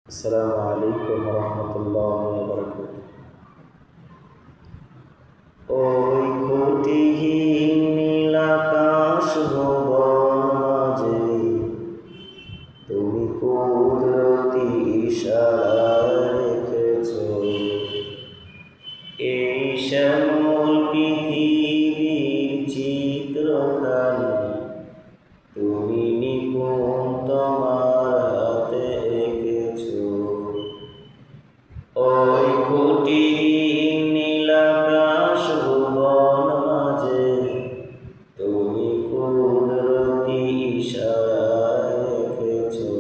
আসসালামু আলাইকুম রহমতুল্লাহি ওয়া বারাকাতুহু। ওই খুঁটিহীন নীল আকাশ ভুবন মাঝে তুমি কুদরতি ইশারা রেখেছো। এই শ্যামল পৃথিবীর চিত্রখানি তুমি নিপুণ তোমার হাতে এঁকেছো। ওই খুঁটিহীন নীল আকাশ ভুবন মাঝে তুমি কুদরতি ইশারায় রেখেছো।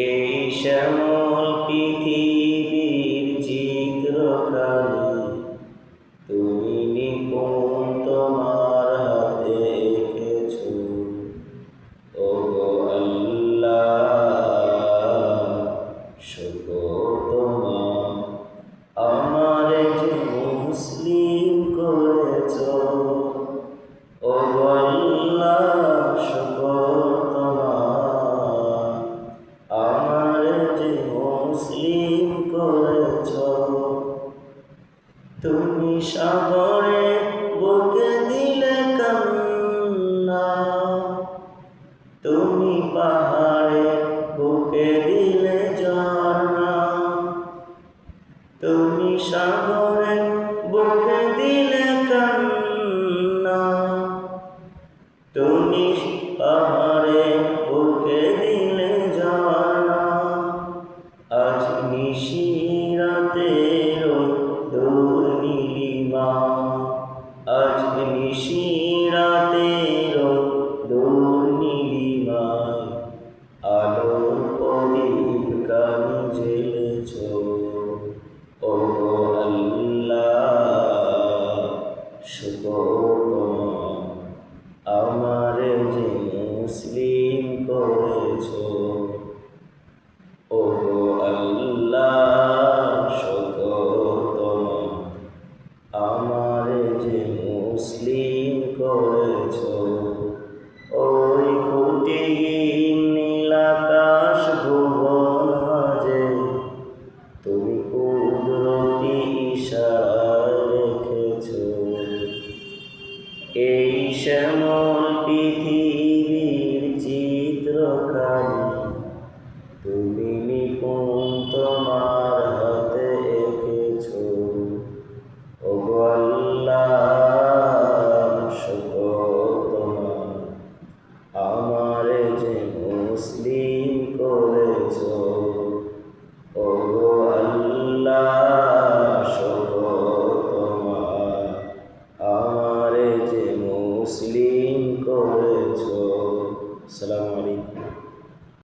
এই শ্যামল পৃথিবীর চিত্রখানি তুমি নিপুণ তোমার হাতে এঁকেছো। ওগো আল্লাহ, শুকর তোমার, আমারে যে মুসলিম করেছো। ওগো আল্লাহ, শুকর তোমার, আমারে যে মুসলিম করেছো। তুমি সাগরে বুকে দিলে কান্না, তুমি পাহাড়ে বুকে দিলে ঝর্ণা। তুমি সাগরে বুকে দিলে কান্না, তুমি পাহাড়ে বুকে দিলে ঝর্ণা। আজ নিশিরাতের দূর নীলিমা, আজ নিশিরাতের দূর নীলিমায় আলোর প্রদীপ কানি জ্বেলেছো। ওগো আল্লাহ, শুকর তোমার, আমারে যে মুসলিম করেছো। ওগো আল্লাহ, শুকর তোমার, আমারে যে মুসলিম করেছো। ওই খুঁটিহীন নীল আকাশ ভুবন মাঝে তুমি কুদরতি ইশারায় রেখেছো। এই শ্যামল পৃথিবীর চিত্রখানি তুমি নিপুণ তোমার হাতে এঁকেছো। ওগো আল্লাহ, শুকর তোমার, আমারে যে মুসলিম করেছো। ওগো আল্লাহ, শুকর তোমার, আমারে যে মুসলিম করেছো। আসসালামু আলাইকুম।